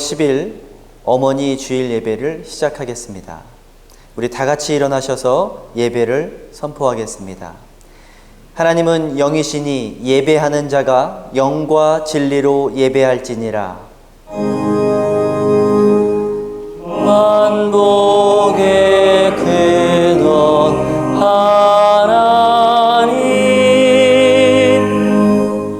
10일 어머니 주일 예배를 시작하겠습니다. 우리 다 같이 일어나셔서 예배를 선포하겠습니다. 하나님은 영이시니 예배하는 자가 영과 진리로 예배할지니라. 만복의 근원 하나님,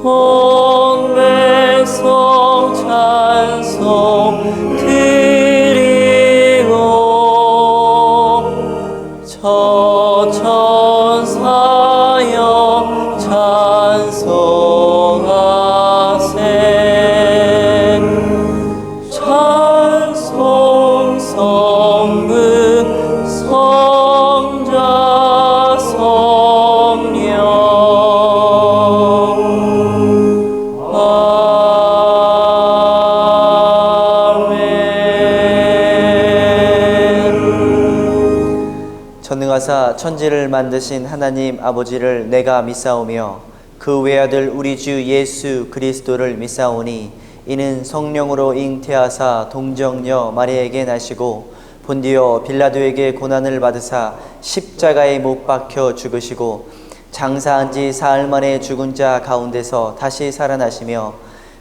온 백성 찬송 드리고 저 천사여 찬송하세. 찬송 성부 성자 성령 아멘. 전능하사 천지를 만드신 하나님 아버지를 내가 믿사오며 그 외아들 우리 주 예수 그리스도를 믿사오니 이는 성령으로 잉태하사 동정녀 마리아에게 나시고 본디오 빌라도에게 고난을 받으사 십자가에 못 박혀 죽으시고 장사한 지 사흘 만에 죽은 자 가운데서 다시 살아나시며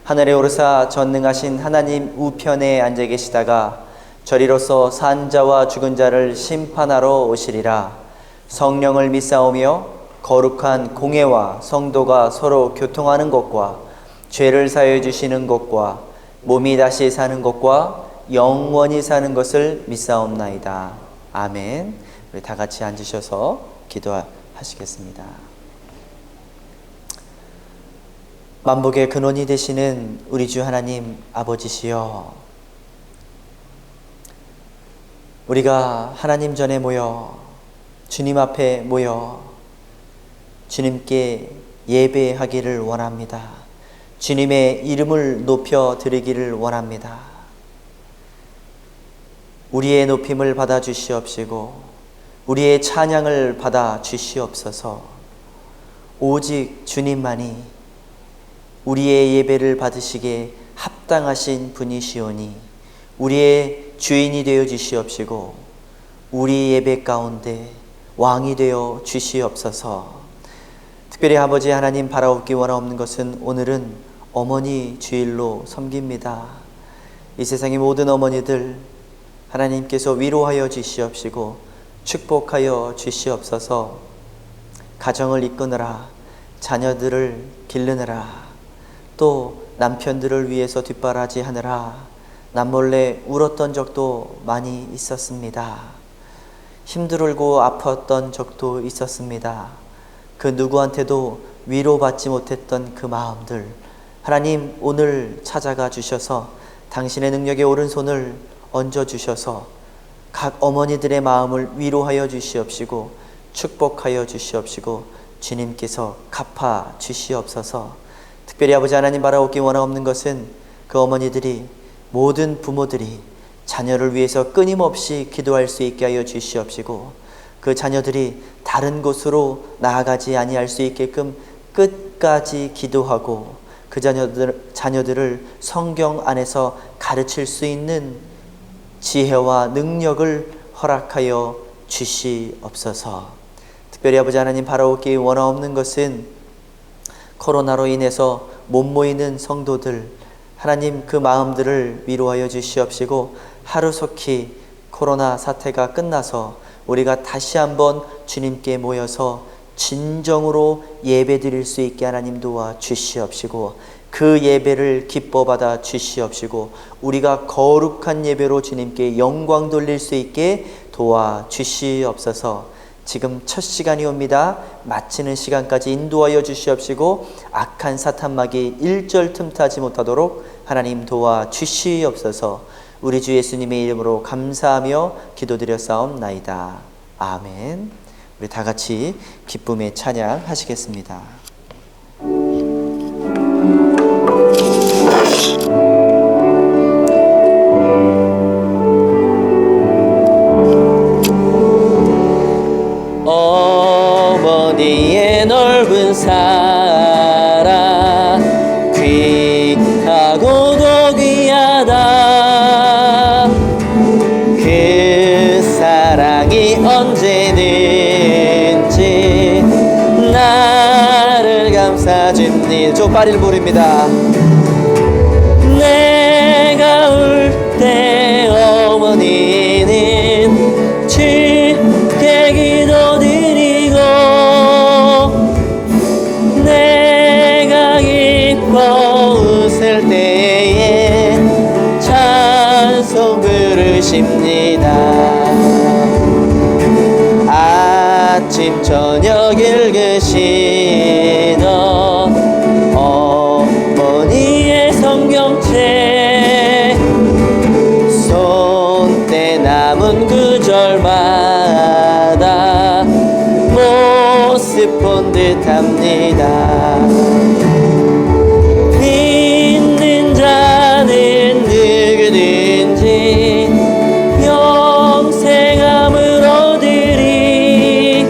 하늘에 오르사 전능하신 하나님 우편에 앉아 계시다가 저리로서 산 자와 죽은 자를 심판하러 오시리라. 성령을 믿사오며 거룩한 공회와 성도가 서로 교통하는 것과 죄를 사하여 주시는 것과 몸이 다시 사는 것과 영원히 사는 것을 믿사옵나이다. 아멘. 우리 다 같이 앉으셔서 기도하시겠습니다. 만복의 근원이 되시는 우리 주 하나님 아버지시여, 우리가 하나님 전에 모여 주님 앞에 모여 주님께 예배하기를 원합니다. 주님의 이름을 높여 드리기를 원합니다. 우리의 높임을 받아 주시옵시고 우리의 찬양을 받아 주시옵소서. 오직 주님만이 우리의 예배를 받으시기에 합당하신 분이시오니 우리의 주인이 되어 주시옵시고 우리 예배 가운데 왕이 되어 주시옵소서. 특별히 아버지 하나님 바라옵기 원하옵는 것은 오늘은 어머니 주일로 섬깁니다. 이 세상의 모든 어머니들 하나님께서 위로하여 주시옵시고 축복하여 주시옵소서. 가정을 이끄느라, 자녀들을 기르느라, 또 남편들을 위해서 뒷바라지 하느라 남몰래 울었던 적도 많이 있었습니다. 힘들고 아팠던 적도 있었습니다. 그 누구한테도 위로받지 못했던 그 마음들, 하나님 오늘 찾아가 주셔서 당신의 능력의 오른손을 얹어 주셔서 각 어머니들의 마음을 위로하여 주시옵시고 축복하여 주시옵시고 주님께서 갚아 주시옵소서. 특별히 아버지 하나님 바라옵기 원하옵는 것은 그 어머니들이, 모든 부모들이 자녀를 위해서 끊임없이 기도할 수 있게 하여 주시옵시고 그 자녀들이 다른 곳으로 나아가지 아니할 수 있게끔 끝까지 기도하고 그 자녀들을 성경 안에서 가르칠 수 있는 지혜와 능력을 허락하여 주시옵소서. 특별히 아버지 하나님 바라옵기 원하옵는 것은 코로나로 인해서 못 모이는 성도들, 하나님 그 마음들을 위로하여 주시옵시고 하루속히 코로나 사태가 끝나서 우리가 다시 한번 주님께 모여서 진정으로 예배 드릴 수 있게 하나님 도와 주시옵시고 그 예배를 기뻐 받아 주시옵시고 우리가 거룩한 예배로 주님께 영광 돌릴 수 있게 도와 주시옵소서. 지금 첫 시간이 옵니다. 마치는 시간까지 인도하여 주시옵시고 악한 사탄마귀 일절 틈타지 못하도록 하나님 도와 주시옵소서. 우리 주 예수님의 이름으로 감사하며 기도드렸사옵나이다. 아멘. 우리 다 같이 기쁨의 찬양 하시겠습니다. 어머니의 넓은 사랑 귀하고도 귀하다. 왼쪽 파리를 부릅니다. 내가 울 때 어머니는 주께 기도드리고 내가 기뻐 웃을 때에 찬송 부르십니다. 아침 저녁 읽으시던 어머니의 성경책 손때 남은 구절마다 모습 본 듯합니다. 믿는 자는 누구든지 영생함을 얻으리.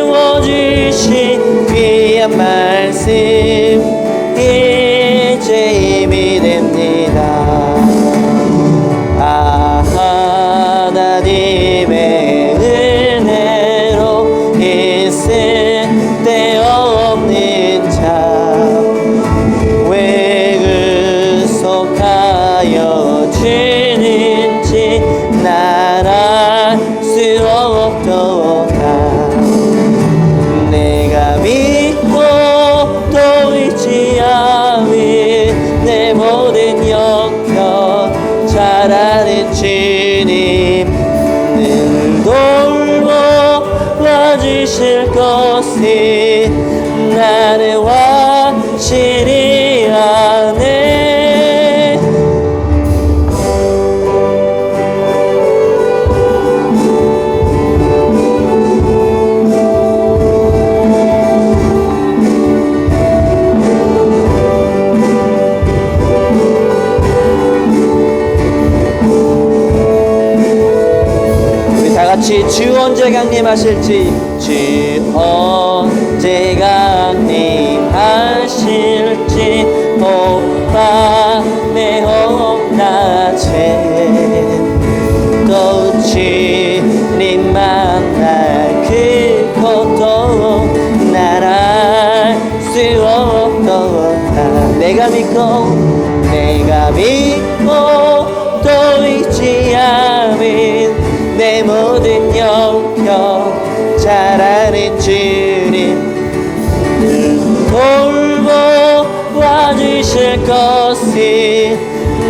외워주신 귀한 말씀 이제 힘이 됩니다. 하나님의 은혜로 있을 데 없는 참 왜 구속하여 주는지 난 알 수 없도다. 내가 믿고 또 의지하며 내 모든 영역 잘 아는 주님 늘 돌보아 주실 것을 나는 확실히 아네. 같이 주 언제 강림하실지 주 언제 강림하실지 밤에 높낮에 또 주님 만날 그것도 날 알 수 없도다. 내가 믿고 또 의지하며 내 모든 영역 잘 아는 주님 돌보아 주실 것을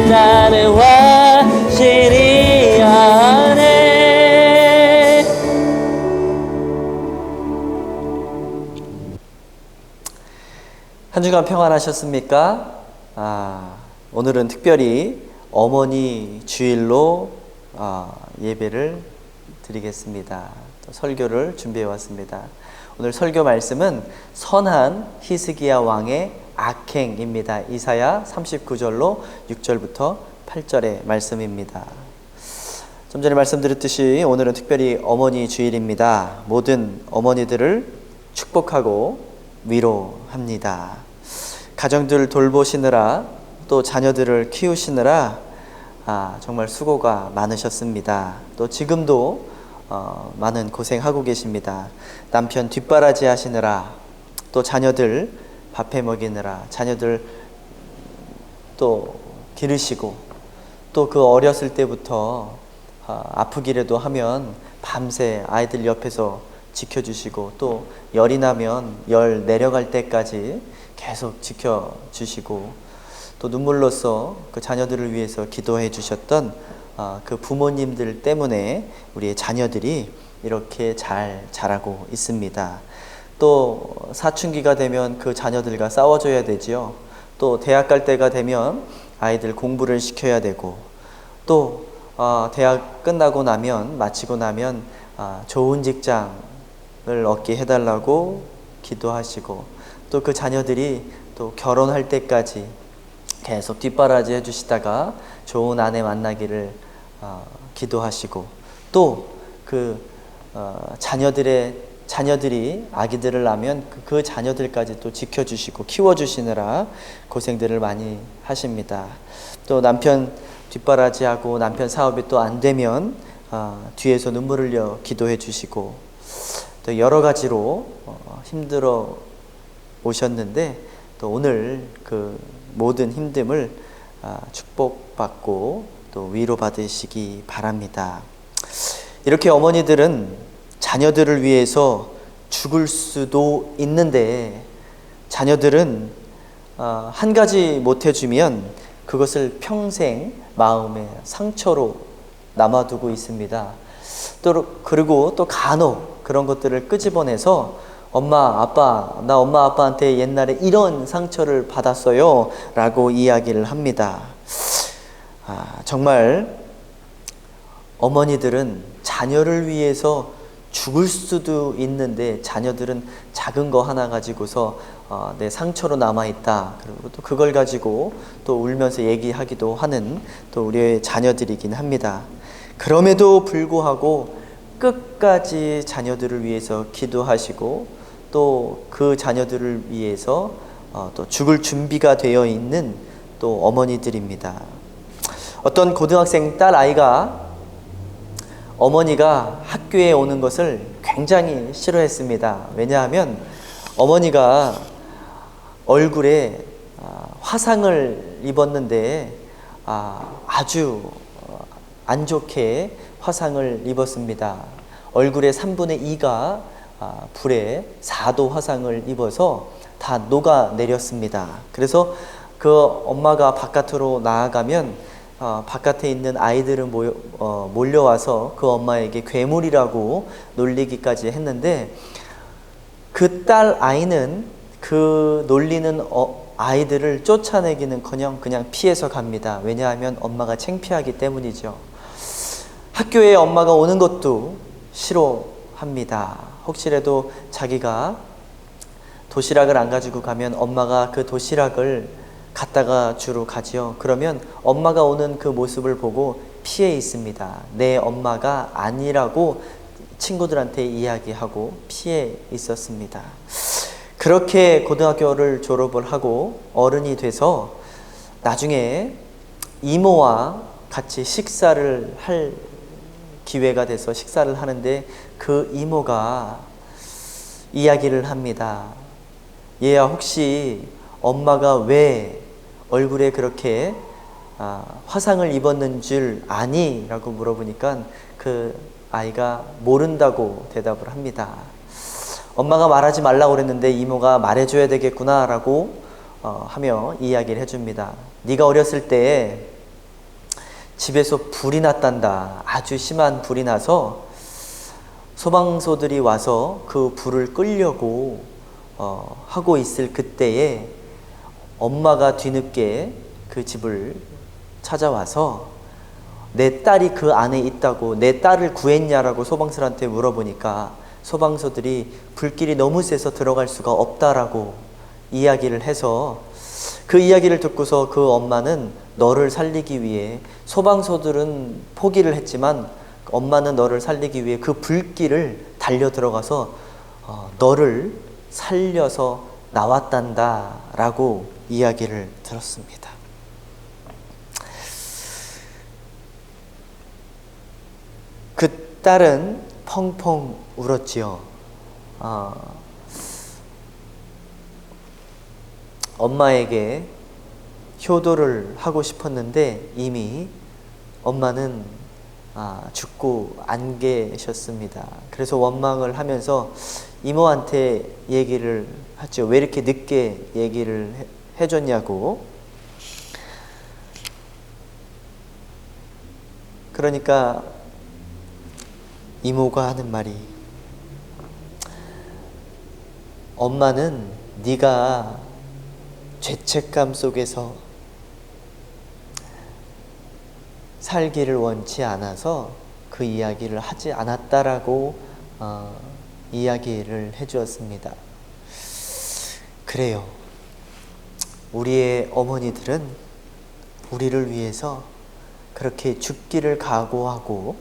나는 확실히 아네. 한 주간 평안하셨습니까? 오늘은 특별히 어머니 주일로 예배를 드리겠습니다. 또 설교를 준비해 왔습니다. 오늘 설교 말씀은 선한 히스기야 왕의 악행입니다. 이사야 39절로 6절부터 8절의 말씀입니다. 좀 전에 말씀드렸듯이 오늘은 특별히 어머니 주일입니다. 모든 어머니들을 축복하고 위로합니다. 가정들 돌보시느라 또 자녀들을 키우시느라 정말 수고가 많으셨습니다. 또 지금도 많은 고생하고 계십니다. 남편 뒷바라지 하시느라 또 자녀들 밥해 먹이느라 자녀들 또 기르시고 또 그 어렸을 때부터 아프기라도 하면 밤새 아이들 옆에서 지켜주시고 또 열이 나면 열 내려갈 때까지 계속 지켜주시고 또 눈물로써 그 자녀들을 위해서 기도해 주셨던 그 부모님들 때문에 우리의 자녀들이 이렇게 잘 자라고 있습니다. 또 사춘기가 되면 그 자녀들과 싸워줘야 되지요. 또 대학 갈 때가 되면 아이들 공부를 시켜야 되고 또 대학 끝나고 나면 마치고 나면 좋은 직장을 얻게 해달라고 기도하시고 또 그 자녀들이 또 결혼할 때까지 계속 뒷바라지 해주시다가 좋은 아내 만나기를 기도하시고 또 그 자녀들이 아기들을 낳으면 그 자녀들까지 또 지켜주시고 키워주시느라 고생들을 많이 하십니다. 또 남편 뒷바라지하고 남편 사업이 또 안 되면 뒤에서 눈물 흘려 기도해 주시고 또 여러 가지로 힘들어 오셨는데 또 오늘 그 모든 힘듦을 축복받고 또 위로받으시기 바랍니다. 이렇게 어머니들은 자녀들을 위해서 죽을 수도 있는데 자녀들은 한 가지 못해주면 그것을 평생 마음의 상처로 남아두고 있습니다. 그리고 또 간혹 그런 것들을 끄집어내서 엄마 아빠한테 옛날에 이런 상처를 받았어요 라고 이야기를 합니다. 정말 어머니들은 자녀를 위해서 죽을 수도 있는데 자녀들은 작은 거 하나 가지고서 내 상처로 남아있다. 그리고 또 그걸 가지고 또 울면서 얘기하기도 하는 또 우리의 자녀들이긴 합니다. 그럼에도 불구하고 끝까지 자녀들을 위해서 기도하시고 또 그 자녀들을 위해서 또 죽을 준비가 되어 있는 또 어머니들입니다. 어떤 고등학생 딸 아이가 어머니가 학교에 오는 것을 굉장히 싫어했습니다. 왜냐하면 어머니가 얼굴에 화상을 입었는데 아주 안 좋게 화상을 입었습니다. 얼굴의 3분의 2가 불에 4도 화상을 입어서 다 녹아내렸습니다. 그래서 그 엄마가 바깥으로 나아가면 바깥에 있는 아이들은 몰려와서 그 엄마에게 괴물이라고 놀리기까지 했는데 그 딸 아이는 그 놀리는 아이들을 쫓아내기는커녕 그냥 피해서 갑니다. 왜냐하면 엄마가 창피하기 때문이죠. 학교에 엄마가 오는 것도 싫어합니다. 혹시라도 자기가 도시락을 안 가지고 가면 엄마가 그 도시락을 갖다가 주러 가지요. 그러면 엄마가 오는 그 모습을 보고 피해 있습니다. 내 엄마가 아니라고 친구들한테 이야기하고 피해 있었습니다. 그렇게 고등학교를 졸업을 하고 어른이 돼서 나중에 이모와 같이 식사를 할 기회가 돼서 식사를 하는데 그 이모가 이야기를 합니다. 얘야, 혹시 엄마가 왜 얼굴에 그렇게 화상을 입었는 줄 아니? 라고 물어보니까 그 아이가 모른다고 대답을 합니다. 엄마가 말하지 말라고 그랬는데 이모가 말해줘야 되겠구나 라고 하며 이야기를 해줍니다. 네가 어렸을 때 집에서 불이 났단다. 아주 심한 불이 나서 소방서들이 와서 그 불을 끄려고 하고 있을 그때에 엄마가 뒤늦게 그 집을 찾아와서 내 딸이 그 안에 있다고, 내 딸을 구했냐라고 소방서한테 물어보니까 소방서들이 불길이 너무 세서 들어갈 수가 없다라고 이야기를 해서 그 이야기를 듣고서 그 엄마는 너를 살리기 위해, 소방서들은 포기를 했지만 엄마는 너를 살리기 위해 그 불길을 달려 들어가서 너를 살려서 나왔단다 라고 이야기를 들었습니다. 그 딸은 펑펑 울었지요. 엄마에게 효도를 하고 싶었는데 이미 엄마는 죽고 안 계셨습니다. 그래서 원망을 하면서 이모한테 얘기를 하죠. 왜 이렇게 늦게 얘기를 해줬냐고. 그러니까 이모가 하는 말이, 엄마는 네가 죄책감 속에서 살기를 원치 않아서 그 이야기를 하지 않았다라고 이야기를 해주었습니다. 그래요. 우리의 어머니들은 우리를 위해서 그렇게 죽기를 각오하고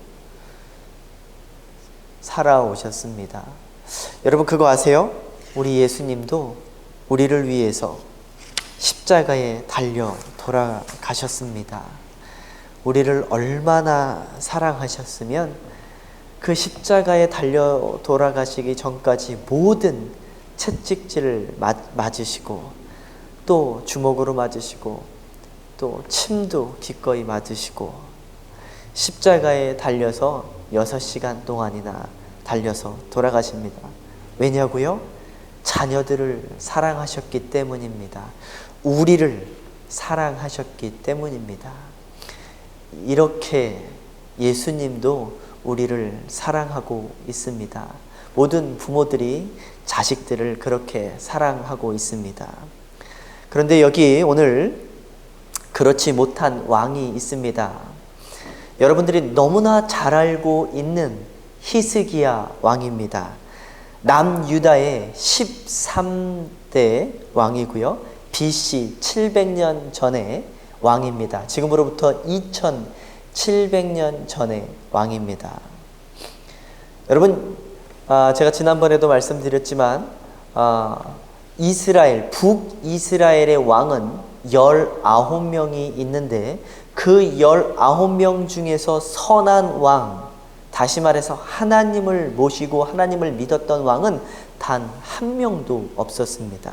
살아오셨습니다. 여러분 그거 아세요? 우리 예수님도 우리를 위해서 십자가에 달려 돌아가셨습니다. 우리를 얼마나 사랑하셨으면 그 십자가에 달려 돌아가시기 전까지 모든 채찍질을 맞으시고 또 주먹으로 맞으시고 또 침도 기꺼이 맞으시고 십자가에 달려서 6시간 동안이나 달려서 돌아가십니다. 왜냐고요? 자녀들을 사랑하셨기 때문입니다. 우리를 사랑하셨기 때문입니다. 이렇게 예수님도 우리를 사랑하고 있습니다. 모든 부모들이 자식들을 그렇게 사랑하고 있습니다. 그런데 여기 오늘 그렇지 못한 왕이 있습니다. 여러분들이 너무나 잘 알고 있는 히스기야 왕입니다. 남유다의 13대 왕이고요. BC 700년 전의 왕입니다. 지금으로부터 2700년 전의 왕입니다. 여러분, 제가 지난번에도 말씀드렸지만 이스라엘, 북이스라엘의 왕은 19명이 있는데 그 19명 중에서 선한 왕, 다시 말해서 하나님을 모시고 하나님을 믿었던 왕은 단 한 명도 없었습니다.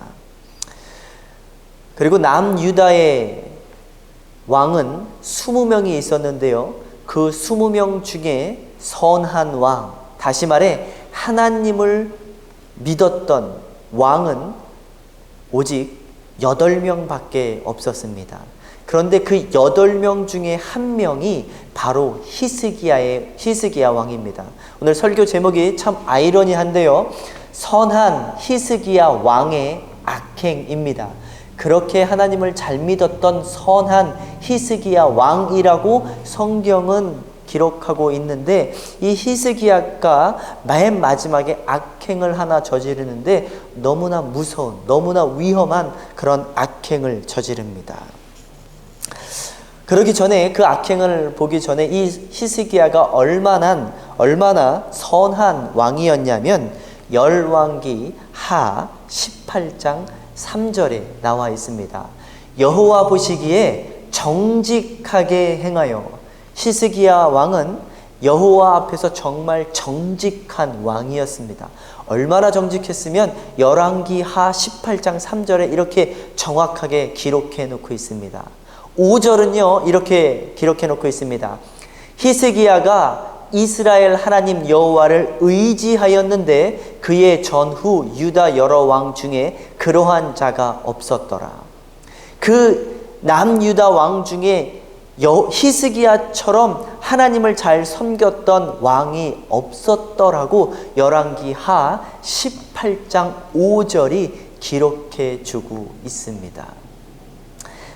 그리고 남유다의 왕은 20명이 있었는데요. 그 20명 중에 선한 왕, 다시 말해 하나님을 믿었던 왕은 오직 8명밖에 없었습니다. 그런데 그 8명 중에 한 명이 바로 히스기야 왕입니다. 오늘 설교 제목이 참 아이러니한데요. 선한 히스기야 왕의 악행입니다. 그렇게 하나님을 잘 믿었던 선한 히스기야 왕이라고 성경은 기록하고 있는데 이 히스기야가 맨 마지막에 악행을 하나 저지르는데 너무나 무서운, 너무나 위험한 그런 악행을 저지릅니다. 그러기 전에, 그 악행을 보기 전에 이 히스기야가 얼마나 선한 왕이었냐면 열왕기 하 18장 3절에 나와 있습니다. 여호와 보시기에 정직하게 행하여. 히스기야 왕은 여호와 앞에서 정말 정직한 왕이었습니다. 얼마나 정직했으면 열왕기 하 18장 3절에 이렇게 정확하게 기록해 놓고 있습니다. 5절은요 이렇게 기록해 놓고 있습니다. 히스기야가 이스라엘 하나님 여호와를 의지하였는데 그의 전후 유다 여러 왕 중에 그러한 자가 없었더라. 그 남유다 왕 중에 히스기야처럼 하나님을 잘 섬겼던 왕이 없었더라고 열왕기 하 18장 5절이 기록해 주고 있습니다.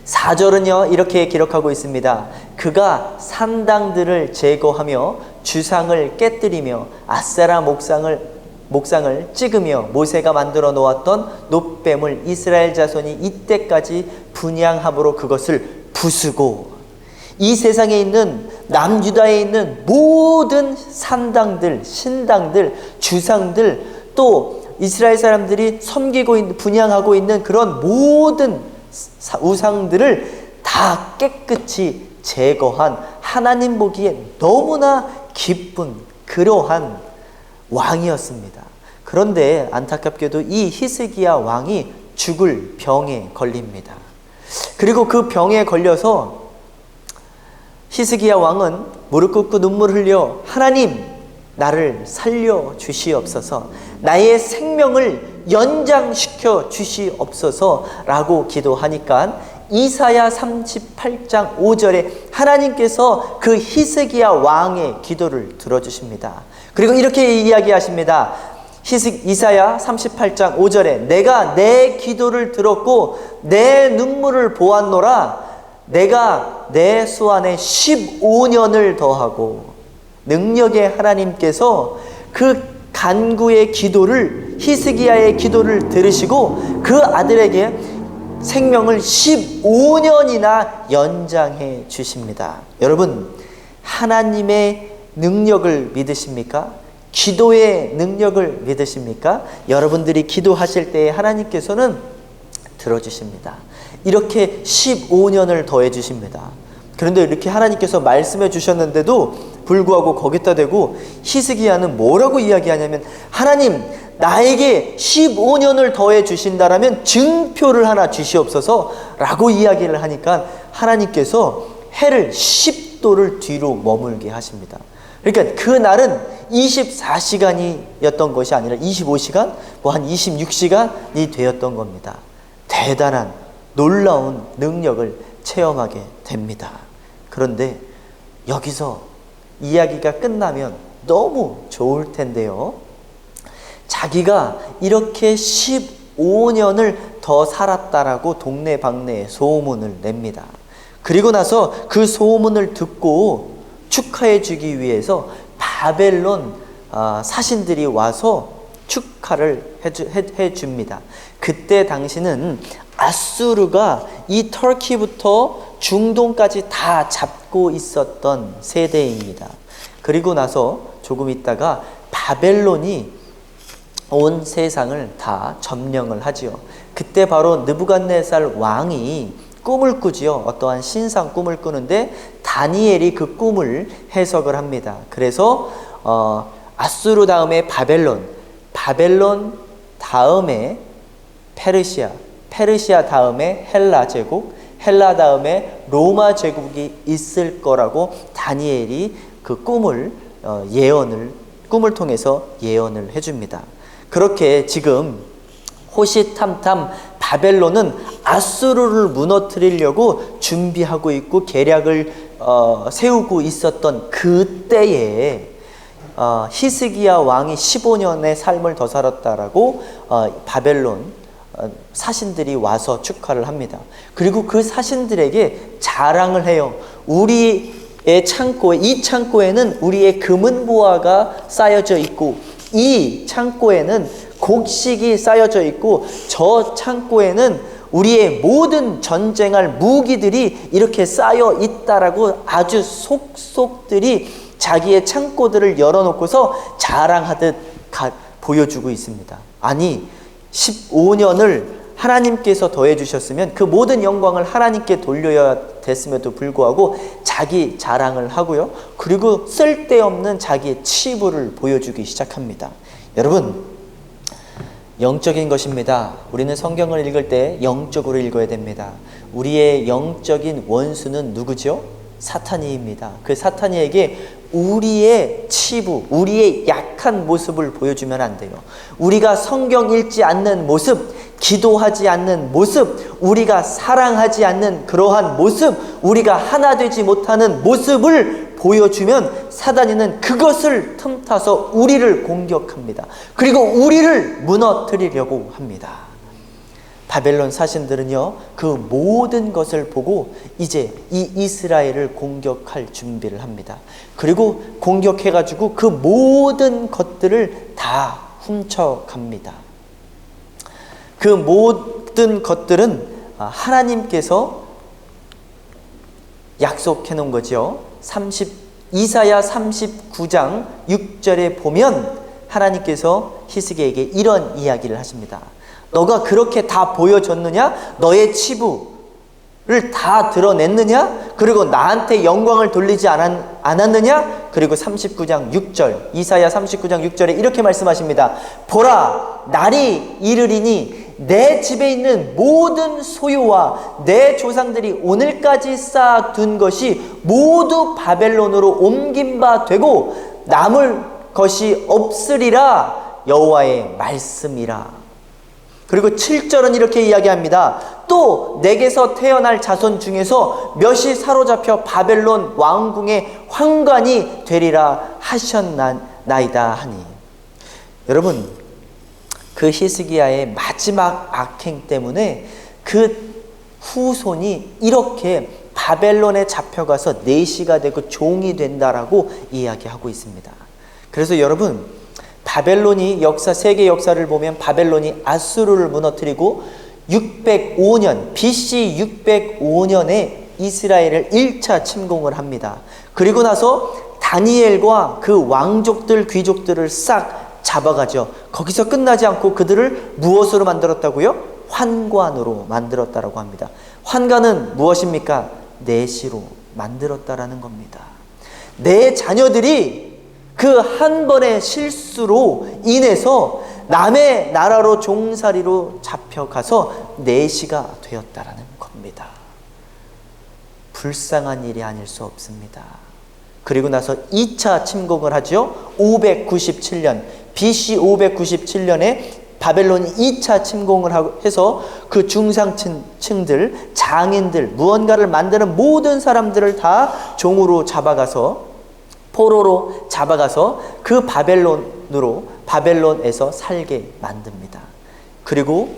4절은요 이렇게 기록하고 있습니다. 그가 산당들을 제거하며 주상을 깨뜨리며 아세라 목상을 찍으며 모세가 만들어 놓았던 놋뱀을 이스라엘 자손이 이때까지 분향함으로 그것을 부수고, 이 세상에 있는 남유다에 있는 모든 산당들, 신당들, 주상들, 또 이스라엘 사람들이 섬기고 있는, 분향하고 있는 그런 모든 우상들을 다 깨끗이 제거한, 하나님 보기에 너무나 기쁜 그러한 왕이었습니다. 그런데 안타깝게도 이 히스기야 왕이 죽을 병에 걸립니다. 그리고 그 병에 걸려서 히스기야 왕은 무릎 꿇고 눈물 흘려 하나님 나를 살려 주시옵소서, 나의 생명을 연장시켜 주시옵소서라고 기도하니까 이사야 38장 5절에 하나님께서 그 히스기야 왕의 기도를 들어주십니다. 그리고 이렇게 이야기하십니다. 이사야 38장 5절에 내가 내 기도를 들었고 내 눈물을 보았노라. 내가 내 수 안에 15년을 더하고. 능력의 하나님께서 그 간구의 기도를, 히스기야의 기도를 들으시고 그 아들에게 생명을 15년이나 연장해 주십니다. 여러분, 하나님의 능력을 믿으십니까? 기도의 능력을 믿으십니까? 여러분들이 기도하실 때에 하나님께서는 들어주십니다. 이렇게 15년을 더해 주십니다. 그런데 이렇게 하나님께서 말씀해 주셨는데도 불구하고 거기다 대고 히스기야는 뭐라고 이야기하냐면, 하나님 나에게 15년을 더해 주신다라면 증표를 하나 주시옵소서 라고 이야기를 하니까 하나님께서 해를 10도를 뒤로 머물게 하십니다. 그러니까 그날은 24시간이었던 것이 아니라 25시간, 한 26시간이 되었던 겁니다. 대단한 놀라운 능력을 체험하게 됩니다. 그런데 여기서 이야기가 끝나면 너무 좋을 텐데요. 자기가 이렇게 15년을 더 살았다라고 동네방네에 소문을 냅니다. 그리고 나서 그 소문을 듣고 축하해 주기 위해서 바벨론 사신들이 와서 축하를 해 줍니다. 그때 당시는 아수르가 이 터키부터 중동까지 다 잡고 있었던 세대입니다. 그리고 나서 조금 있다가 바벨론이 온 세상을 다 점령을 하지요. 그때 바로 느부갓네살 왕이 꿈을 꾸지요. 어떠한 신상 꿈을 꾸는데 다니엘이 그 꿈을 해석을 합니다. 그래서 아수르 다음에 바벨론 다음에 페르시아 다음에 헬라 제국, 헬라 다음에 로마 제국이 있을 거라고 다니엘이 그 꿈을 통해서 예언을 해줍니다. 그렇게 지금 호시탐탐 바벨론은 아수르를 무너뜨리려고 준비하고 있고 계략을 세우고 있었던 그때에 히스기야 왕이 15년의 삶을 더 살았다라고 바벨론 사신들이 와서 축하를 합니다. 그리고 그 사신들에게 자랑을 해요. 우리의 창고에, 이 창고에는 우리의 금은 보화가 쌓여져 있고, 이 창고에는 곡식이 쌓여져 있고, 저 창고에는 우리의 모든 전쟁할 무기들이 이렇게 쌓여 있다라고 아주 속속들이 자기의 창고들을 열어놓고서 자랑하듯 보여주고 있습니다. 아니, 15년을 하나님께서 더해 주셨으면 그 모든 영광을 하나님께 돌려야 됐음에도 불구하고 자기 자랑을 하고요. 그리고 쓸데없는 자기의 치부를 보여주기 시작합니다. 여러분, 영적인 것입니다. 우리는 성경을 읽을 때 영적으로 읽어야 됩니다. 우리의 영적인 원수는 누구죠? 사탄이입니다. 그 사탄이에게 우리의 치부, 우리의 약한 모습을 보여주면 안 돼요. 우리가 성경 읽지 않는 모습, 기도하지 않는 모습, 우리가 사랑하지 않는 그러한 모습, 우리가 하나 되지 못하는 모습을 보여주면 사단이는 그것을 틈타서 우리를 공격합니다. 그리고 우리를 무너뜨리려고 합니다. 바벨론 사신들은요, 그 모든 것을 보고 이제 이 이스라엘을 공격할 준비를 합니다. 그리고 공격해가지고 그 모든 것들을 다 훔쳐갑니다. 그 모든 것들은 하나님께서 약속해 놓은 거죠. 이사야 39장 6절에 보면 하나님께서 히스기야에게 이런 이야기를 하십니다. 너가 그렇게 다 보여줬느냐? 너의 치부를 다 드러냈느냐? 그리고 나한테 영광을 돌리지 않았느냐? 그리고 39장 6절, 이사야 39장 6절에 이렇게 말씀하십니다. 보라, 날이 이르리니 내 집에 있는 모든 소유와 내 조상들이 오늘까지 쌓아둔 것이 모두 바벨론으로 옮긴 바 되고 남을 것이 없으리라. 여호와의 말씀이라. 그리고 7절은 이렇게 이야기합니다. 또 내게서 태어날 자손 중에서 몇이 사로잡혀 바벨론 왕궁의 환관이 되리라 하셨나이다 하니. 여러분, 그 히스기야의 마지막 악행 때문에 그 후손이 이렇게 바벨론에 잡혀가서 내시가 되고 종이 된다라고 이야기하고 있습니다. 그래서 여러분, 바벨론이 세계 역사를 보면 바벨론이 아수르를 무너뜨리고 605년, BC 605년에 이스라엘을 1차 침공을 합니다. 그리고 나서 다니엘과 그 왕족들, 귀족들을 싹 잡아가죠. 거기서 끝나지 않고 그들을 무엇으로 만들었다고요? 환관으로 만들었다라고 합니다. 환관은 무엇입니까? 내시로 만들었다라는 겁니다. 내 자녀들이 그 한 번의 실수로 인해서 남의 나라로 종살이로 잡혀가서 내시가 되었다라는 겁니다. 불쌍한 일이 아닐 수 없습니다. 그리고 나서 2차 침공을 하죠. 597년 BC 597년에 바벨론이 2차 침공을 해서 그 중상층들, 장인들, 무언가를 만드는 모든 사람들을 다 종으로 잡아가서 포로로 잡아가서 그 바벨론에서 살게 만듭니다. 그리고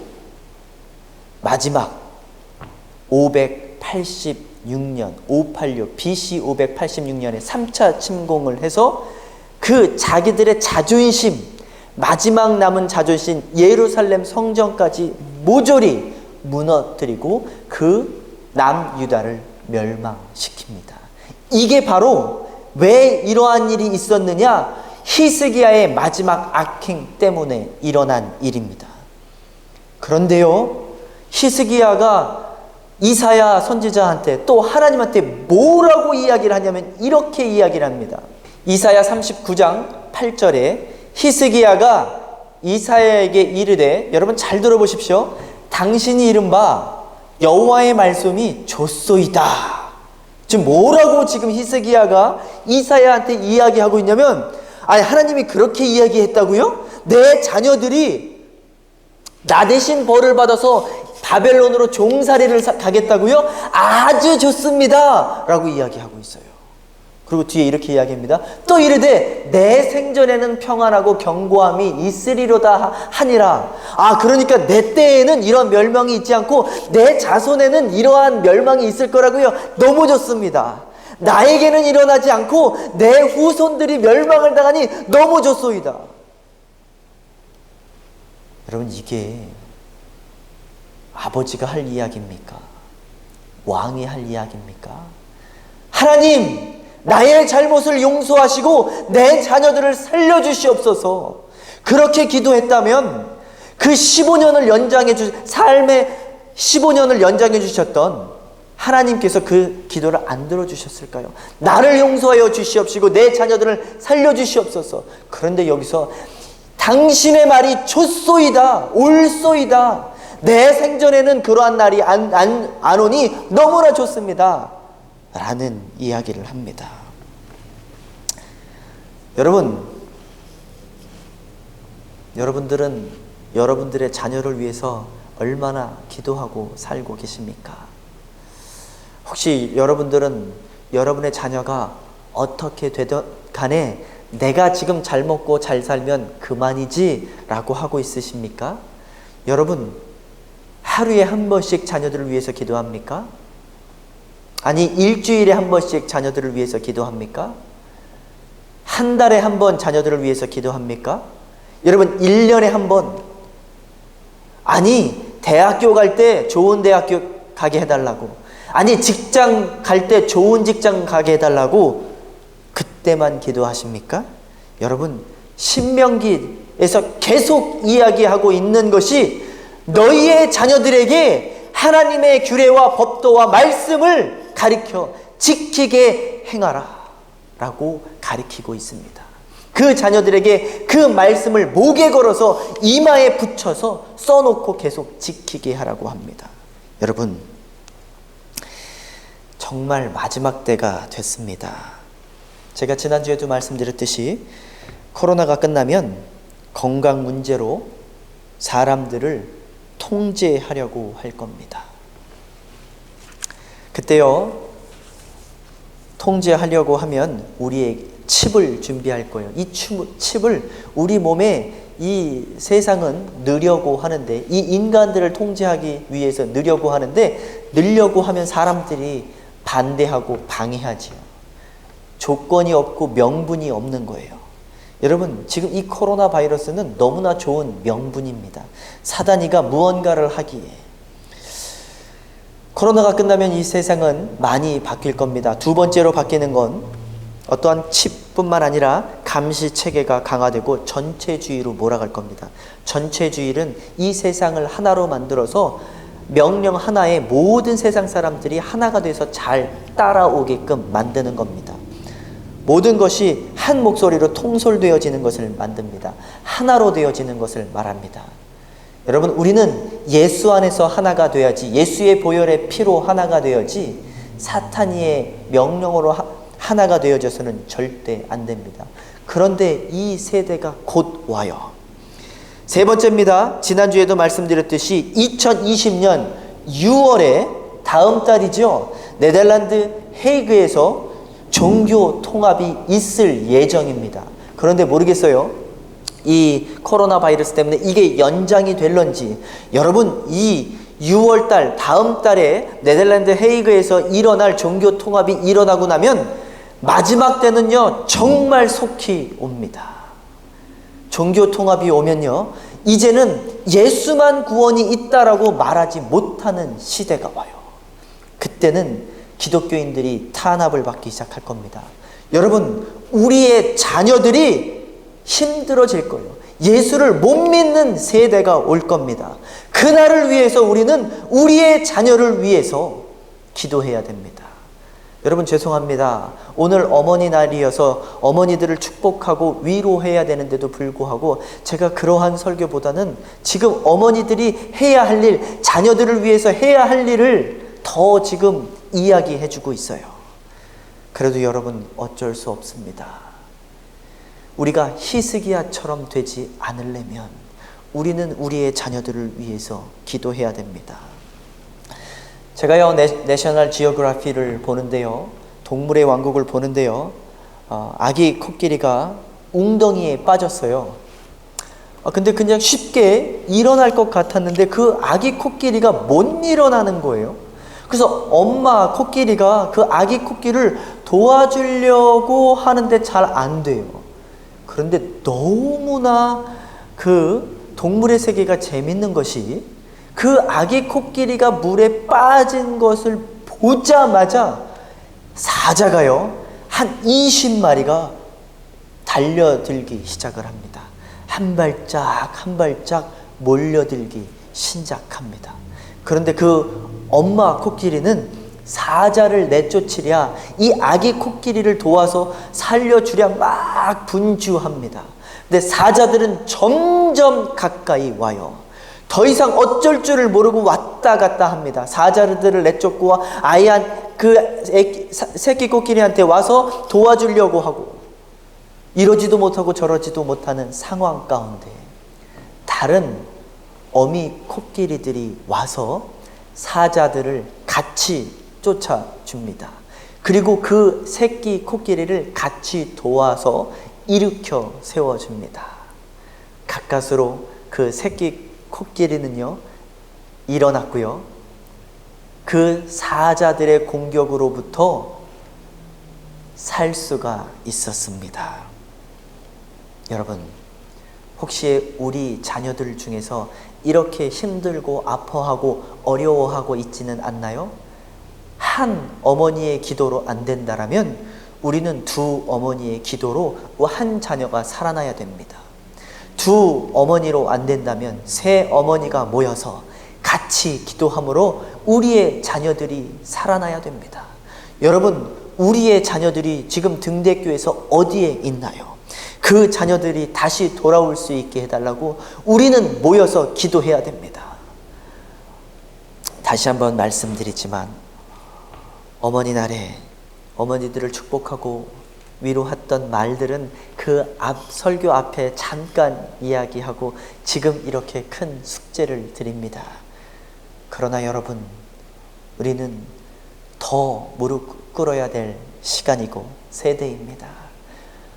마지막 586년 586 BC 586년에 3차 침공을 해서 그 자기들의 자존심, 마지막 남은 자존심 예루살렘 성전까지 모조리 무너뜨리고 그 남유다를 멸망시킵니다. 이게 바로 왜 이러한 일이 있었느냐? 히스기야의 마지막 악행 때문에 일어난 일입니다. 그런데요, 히스기야가 이사야 선지자한테 또 하나님한테 뭐라고 이야기를 하냐면 이렇게 이야기를 합니다. 이사야 39장 8절에 히스기야가 이사야에게 이르되, 여러분 잘 들어보십시오. 당신이 이른바 여호와의 말씀이 좋소이다. 지금 뭐라고 지금 히스기야가 이사야한테 이야기하고 있냐면, 아니 하나님이 그렇게 이야기했다고요? 내 자녀들이 나 대신 벌을 받아서 바벨론으로 종살이를 가겠다고요? 아주 좋습니다 라고 이야기하고 있어요. 그리고 뒤에 이렇게 이야기합니다. 또 이르되 내 생전에는 평안하고 견고함이 있으리로다 하니라. 그러니까 내 때에는 이런 멸망이 있지 않고 내 자손에는 이러한 멸망이 있을 거라고요. 너무 좋습니다. 나에게는 일어나지 않고 내 후손들이 멸망을 당하니 너무 좋소이다. 여러분, 이게 아버지가 할 이야기입니까? 왕이 할 이야기입니까? 하나님, 나의 잘못을 용서하시고 내 자녀들을 살려주시옵소서. 그렇게 기도했다면 그 15년을 삶의 15년을 연장해 주셨던 하나님께서 그 기도를 안 들어주셨을까요? 나를 용서하여 주시옵시고 내 자녀들을 살려주시옵소서. 그런데 여기서 당신의 말이 좋소이다, 옳소이다. 내 생전에는 그러한 날이 안 오니 너무나 좋습니다 라는 이야기를 합니다. 여러분들은 여러분들의 자녀를 위해서 얼마나 기도하고 살고 계십니까? 혹시 여러분들은 여러분의 자녀가 어떻게 되든 간에 내가 지금 잘 먹고 잘 살면 그만이지 라고 하고 있으십니까? 여러분, 하루에 한 번씩 자녀들을 위해서 기도합니까? 아니, 일주일에 한 번씩 자녀들을 위해서 기도합니까? 한 달에 한 번 자녀들을 위해서 기도합니까? 여러분, 1년에 한 번? 아니, 대학교 갈 때 좋은 대학교 가게 해달라고, 아니 직장 갈 때 좋은 직장 가게 해달라고 그때만 기도하십니까? 여러분, 신명기에서 계속 이야기하고 있는 것이 너희의 자녀들에게 하나님의 규례와 법도와 말씀을 가르쳐 지키게 행하라 라고 가르치고 있습니다. 그 자녀들에게 그 말씀을 목에 걸어서 이마에 붙여서 써놓고 계속 지키게 하라고 합니다. 여러분, 정말 마지막 때가 됐습니다. 제가 지난주에도 말씀드렸듯이 코로나가 끝나면 건강 문제로 사람들을 통제하려고 할 겁니다. 그때요, 통제하려고 하면 우리의 칩을 준비할 거예요. 이 칩을 우리 몸에, 이 세상은 넣으려고 하는데, 이 인간들을 통제하기 위해서 넣으려고 하는데, 넣으려고 하면 사람들이 반대하고 방해하지요. 조건이 없고 명분이 없는 거예요. 여러분, 지금 이 코로나 바이러스는 너무나 좋은 명분입니다. 사단이가 무언가를 하기에. 코로나가 끝나면 이 세상은 많이 바뀔 겁니다. 두 번째로 바뀌는 건 어떠한 칩뿐만 아니라 감시 체계가 강화되고 전체주의로 몰아갈 겁니다. 전체주의는 이 세상을 하나로 만들어서 명령 하나에 모든 세상 사람들이 하나가 돼서 잘 따라오게끔 만드는 겁니다. 모든 것이 한 목소리로 통솔되어지는 것을 만듭니다. 하나로 되어지는 것을 말합니다. 여러분, 우리는 예수 안에서 하나가 되어야지, 예수의 보혈의 피로 하나가 되어야지 사탄이의 명령으로 하나가 되어져서는 절대 안 됩니다. 그런데 이 세대가 곧 와요. 세 번째입니다. 지난주에도 말씀드렸듯이 2020년 6월에 다음 달이죠. 네덜란드 헤이그에서 종교 통합이 있을 예정입니다. 그런데 모르겠어요. 이 코로나 바이러스 때문에 이게 연장이 될런지. 여러분, 이 6월 달 다음 달에 네덜란드 헤이그에서 일어날 종교 통합이 일어나고 나면 마지막 때는요 정말 속히 옵니다. 종교 통합이 오면요 이제는 예수만 구원이 있다라고 말하지 못하는 시대가 와요. 그때는 기독교인들이 탄압을 받기 시작할 겁니다. 여러분, 우리의 자녀들이 힘들어질 거예요. 예수를 못 믿는 세대가 올 겁니다. 그날을 위해서 우리는 우리의 자녀를 위해서 기도해야 됩니다. 여러분, 죄송합니다. 오늘 어머니 날이어서 어머니들을 축복하고 위로해야 되는데도 불구하고 제가 그러한 설교보다는 지금 어머니들이 해야 할 일, 자녀들을 위해서 해야 할 일을 더 지금 이야기해 주고 있어요. 그래도 여러분, 어쩔 수 없습니다. 우리가 히스기야처럼 되지 않으려면 우리는 우리의 자녀들을 위해서 기도해야 됩니다. 제가요 내셔널 지오그래피를 보는데요, 동물의 왕국을 보는데요, 아기 코끼리가 웅덩이에 빠졌어요. 근데 그냥 쉽게 일어날 것 같았는데 그 아기 코끼리가 못 일어나는 거예요. 그래서 엄마 코끼리가 그 아기 코끼리를 도와주려고 하는데 잘 안 돼요. 그런데 너무나 그 동물의 세계가 재밌는 것이 그 아기 코끼리가 물에 빠진 것을 보자마자 사자가요 한 20마리가 달려들기 시작을 합니다. 한 발짝 한 발짝 몰려들기 시작합니다. 그런데 그 엄마 코끼리는 사자를 내쫓으랴, 이 아기 코끼리를 도와서 살려주랴 막 분주합니다. 근데 사자들은 점점 가까이 와요. 더 이상 어쩔 줄을 모르고 왔다 갔다 합니다. 사자들을 내쫓고 그 새끼 코끼리한테 와서 도와주려고 하고 이러지도 못하고 저러지도 못하는 상황 가운데 다른 어미 코끼리들이 와서 사자들을 같이 쫓아줍니다. 그리고 그 새끼 코끼리를 같이 도와서 일으켜 세워줍니다. 가까스로 그 새끼 코끼리는요 일어났고요, 그 사자들의 공격으로부터 살 수가 있었습니다. 여러분, 혹시 우리 자녀들 중에서 이렇게 힘들고 아파하고 어려워하고 있지는 않나요? 한 어머니의 기도로 안 된다라면 우리는 두 어머니의 기도로 한 자녀가 살아나야 됩니다. 두 어머니로 안 된다면 세 어머니가 모여서 같이 기도함으로 우리의 자녀들이 살아나야 됩니다. 여러분, 우리의 자녀들이 지금 등대교에서 어디에 있나요? 그 자녀들이 다시 돌아올 수 있게 해달라고 우리는 모여서 기도해야 됩니다. 다시 한번 말씀드리지만 어머니 날에 어머니들을 축복하고 위로했던 말들은 그 설교 앞에 잠깐 이야기하고 지금 이렇게 큰 숙제를 드립니다. 그러나 여러분, 우리는 더 무릎 꿇어야 될 시간이고 세대입니다.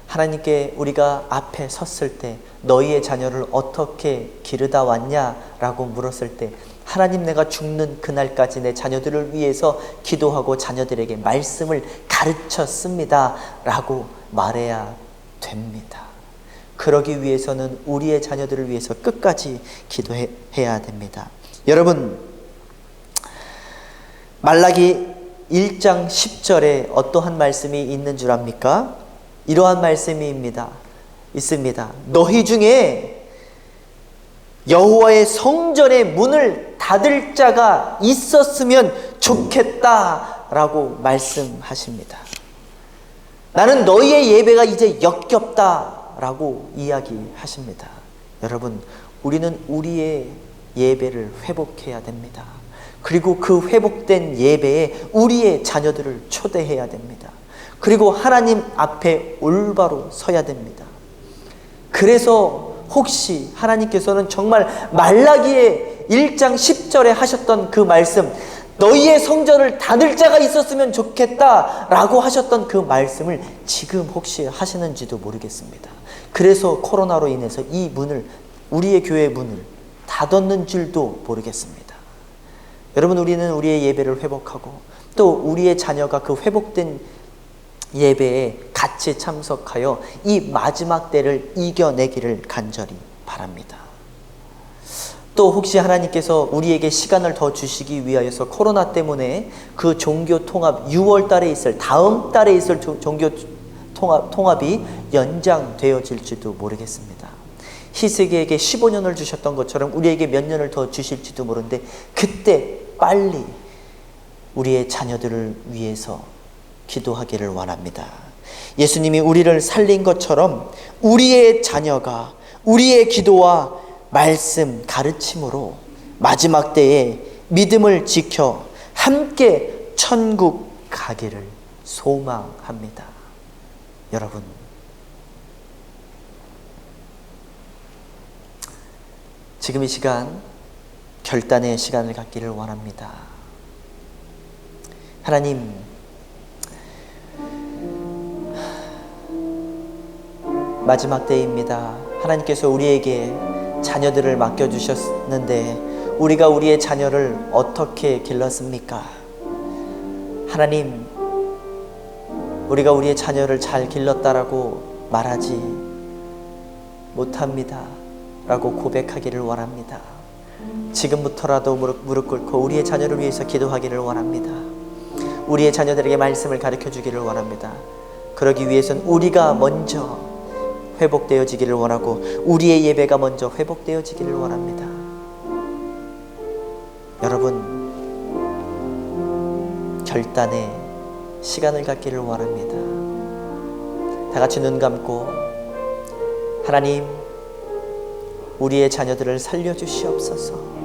하나님께 우리가 앞에 섰을 때 너희의 자녀를 어떻게 기르다 왔냐라고 물었을 때 하나님, 내가 죽는 그날까지 내 자녀들을 위해서 기도하고 자녀들에게 말씀을 가르쳤습니다 라고 말해야 됩니다. 그러기 위해서는 우리의 자녀들을 위해서 끝까지 기도해야 됩니다. 여러분, 말라기 1장 10절에 어떠한 말씀이 있는 줄 압니까? 이러한 말씀이 있습니다. 너희 중에 여호와의 성전의 문을 닫을 자가 있었으면 좋겠다라고 말씀하십니다. 나는 너희의 예배가 이제 역겹다라고 이야기하십니다. 여러분, 우리는 우리의 예배를 회복해야 됩니다. 그리고 그 회복된 예배에 우리의 자녀들을 초대해야 됩니다. 그리고 하나님 앞에 올바로 서야 됩니다. 그래서 혹시 하나님께서는 정말 말라기의 1장 10절에 하셨던 그 말씀, 너희의 성전을 닫을 자가 있었으면 좋겠다라고 하셨던 그 말씀을 지금 혹시 하시는지도 모르겠습니다. 그래서 코로나로 인해서 이 문을, 우리의 교회의 문을 닫았는 줄도 모르겠습니다. 여러분, 우리는 우리의 예배를 회복하고 또 우리의 자녀가 그 회복된 예배에 같이 참석하여 이 마지막 때를 이겨내기를 간절히 바랍니다. 또 혹시 하나님께서 우리에게 시간을 더 주시기 위하여서 코로나 때문에 그 종교 통합 6월 달에 있을, 다음 달에 있을 종교 통합이 연장되어질지도 모르겠습니다. 희석에게 15년을 주셨던 것처럼 우리에게 몇 년을 더 주실지도 모르는데 그때 빨리 우리의 자녀들을 위해서 기도하기를 원합니다. 예수님이 우리를 살린 것처럼 우리의 자녀가 우리의 기도와 말씀, 가르침으로 마지막 때에 믿음을 지켜 함께 천국 가기를 소망합니다. 여러분, 지금 이 시간 결단의 시간을 갖기를 원합니다. 하나님, 마지막 때입니다. 하나님께서 우리에게 자녀들을 맡겨주셨는데 우리가 우리의 자녀를 어떻게 길렀습니까? 하나님, 우리가 우리의 자녀를 잘 길렀다라고 말하지 못합니다 라고 고백하기를 원합니다. 지금부터라도 무릎 꿇고 우리의 자녀를 위해서 기도하기를 원합니다. 우리의 자녀들에게 말씀을 가르쳐 주기를 원합니다. 그러기 위해서는 우리가 먼저 회복되어지기를 원하고 우리의 예배가 먼저 회복되어지기를 원합니다. 여러분, 결단의 시간을 갖기를 원합니다. 다 같이 눈 감고, 하나님, 우리의 자녀들을 살려주시옵소서.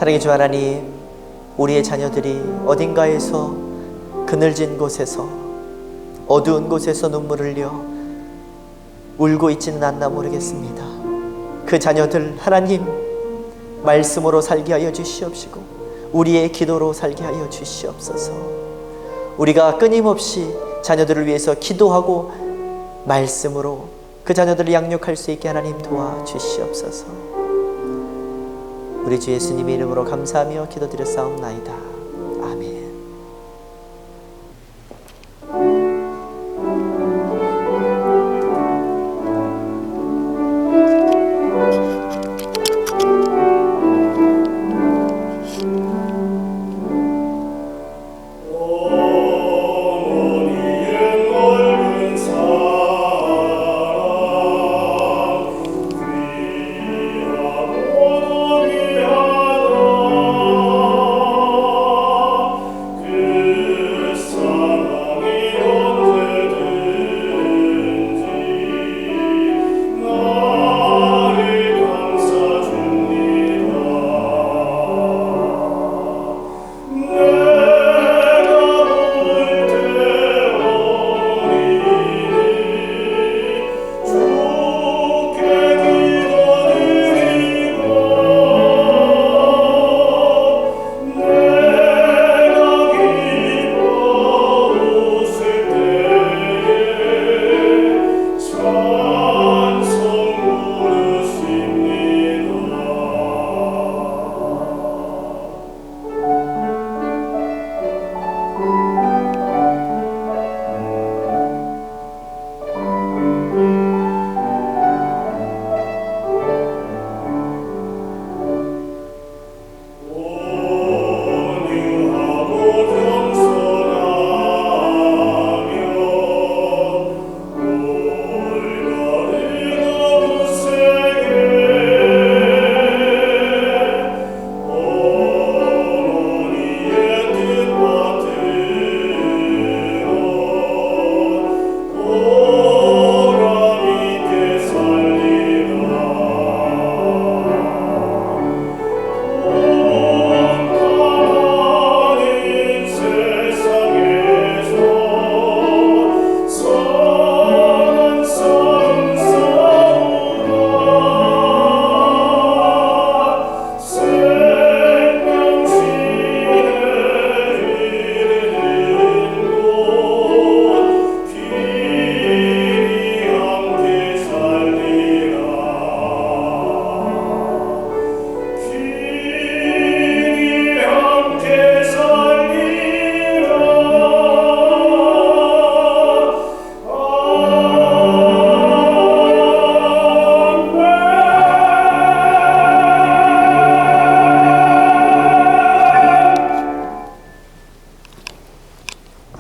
사랑의 주 하나님, 우리의 자녀들이 어딘가에서 그늘진 곳에서, 어두운 곳에서 눈물을 흘려 울고 있지는 않나 모르겠습니다. 그 자녀들 하나님 말씀으로 살게 하여 주시옵시고 우리의 기도로 살게 하여 주시옵소서. 우리가 끊임없이 자녀들을 위해서 기도하고 말씀으로 그 자녀들을 양육할 수 있게 하나님 도와주시옵소서. 우리 주 예수님의 이름으로 감사하며 기도드렸사옵나이다. 아멘.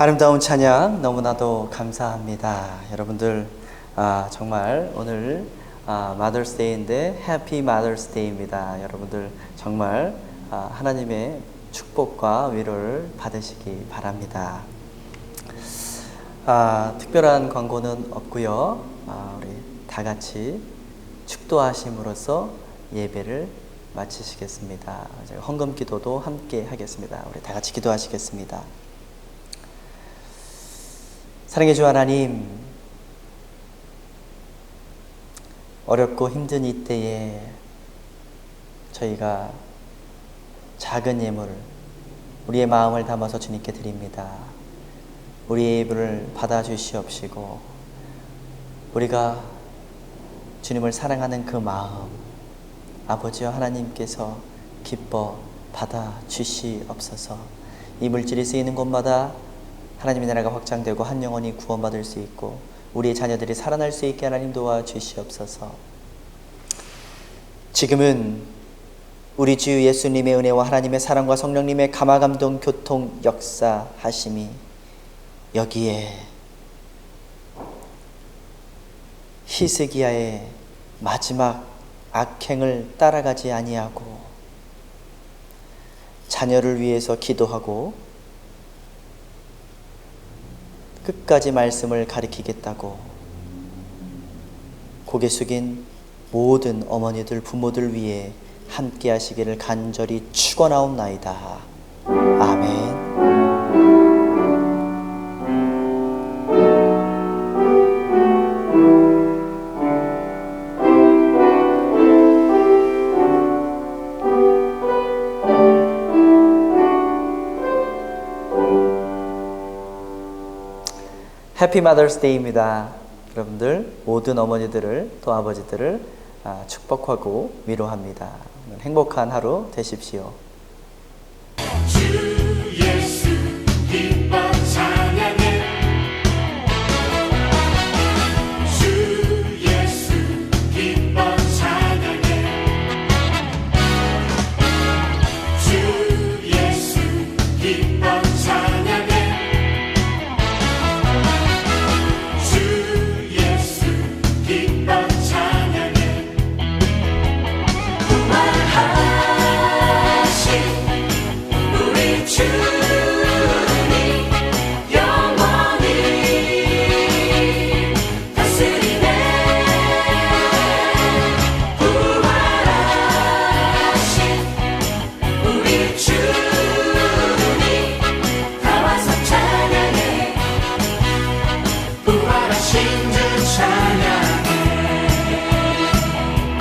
아름다운 찬양 너무나도 감사합니다. 여러분들 정말 오늘 Mother's Day인데 Happy Mother's Day입니다. 여러분들 정말 하나님의 축복과 위로를 받으시기 바랍니다. 특별한 광고는 없고요. 우리 다 같이 축도하심으로써 예배를 마치시겠습니다. 헌금 기도도 함께 하겠습니다. 우리 다 같이 기도하시겠습니다. 사랑의 주 하나님, 어렵고 힘든 이때에 저희가 작은 예물, 우리의 마음을 담아서 주님께 드립니다. 우리의 예물을 받아주시옵시고 우리가 주님을 사랑하는 그 마음, 아버지와 하나님께서 기뻐 받아주시옵소서. 이 물질이 쓰이는 곳마다 하나님의 나라가 확장되고 한 영혼이 구원받을 수 있고 우리의 자녀들이 살아날 수 있게 하나님 도와주시옵소서. 지금은 우리 주 예수님의 은혜와 하나님의 사랑과 성령님의 감화감동 교통 역사하심이 여기에 히스기야의 마지막 악행을 따라가지 아니하고 자녀를 위해서 기도하고 끝까지 말씀을 가리키겠다고 고개 숙인 모든 어머니들, 부모들 위해 함께 하시기를 간절히 축원하옵나이다. 아멘. 해피 마더스 데이입니다. 여러분들 모든 어머니들을 또 아버지들을 축복하고 위로합니다. 행복한 하루 되십시오.